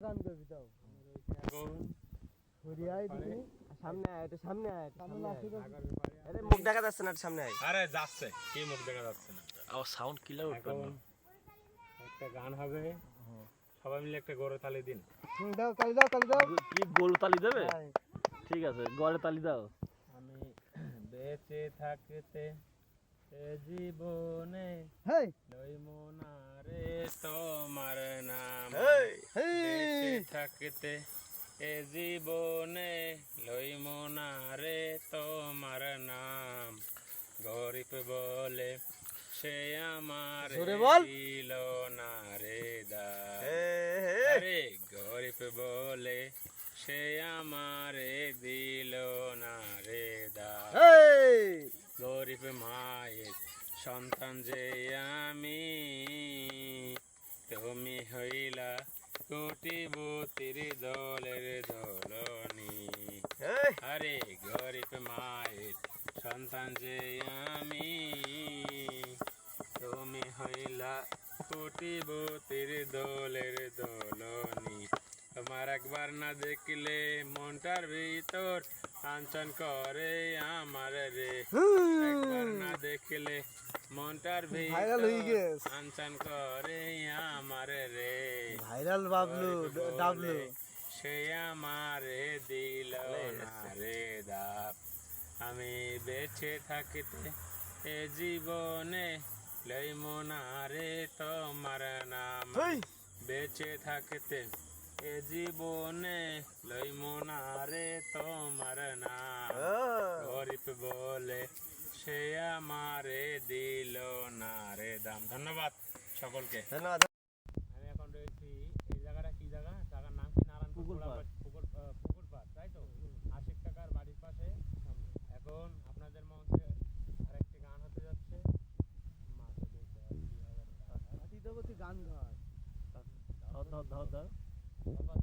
গান করবি তাও সামনে আয়, একটু সামনে আয়, সামনে আসি তো। আরে মুখ দেখা যাচ্ছে না, একটু সামনে আয়। আরে যাচ্ছে, কি মুখ দেখা যাচ্ছে না। আমার সাউন্ড ক্লিয়ার উঠবে এখন না। একটা গান হবে, সবাই মিলে একটা গরু তালি দিন। দাও তালি দাও তালি দাও। কি গরু তালি দেবে? হ্যাঁ। ঠিক আছে, গড়ে তালি দাও। আমি বেঁচে থাকতে এ জীবনে হেই লইমো না রে তোমার নাম। হেই, বেঁচে থাকতে এ জীবনে লইমো না রে তোমার নাম। গরিব বলে সে আমার জোরে বল। দিল না রে দাম। হে, হে। আরে গরিব বলে সে আমারে দিল না রে দাম। হেই। গরিব মায়ের সন্তান যে আমি, তুমি হইলা কোটিপতির দলের দলনি। হেই। আরে গরিব মায়ের সন্তান যে আমি, তুমি হইলা কোটিপতির দলের দলনি। তোমার একবার না দেখলে মনটার ভিতর আঞ্চন করে আমার রে। একবার না দেখলে মনটার ভাইরাল হয়ে ভিতর গেছে। আঞ্চন করে আমার রে। ভাইরাল বাবলু গরিব ডাবলু। বলে সে আমারে দিল না রে দাপ। আমি বেঁচে থাকতে এ জীবনে লইমো না রে তোমার নাম। হেই। বেঁচে থাকতে এ জীবনে লইমো না রে তোমার নাম। গরিব বলে সে আমারে দিল না রে দাম। ধন্যবাদ সকলকে। ধন্যবাদ। আমি এখন রয়েছি এই জায়গাটা, কি জায়গা, জায়গার নাম কি? নারায়ণপুর পুকুরপাড়। পুকুরপাড়, তাই তো? আশিক কাকার বাড়ির পাশে। এখন আপনাদের মঞ্চে আরেকটি গান হতে যাচ্ছে। মাকে দেখে আর কি হবে না। গান ধর। ধর ধর ধর ধর। ধন্যবাদ।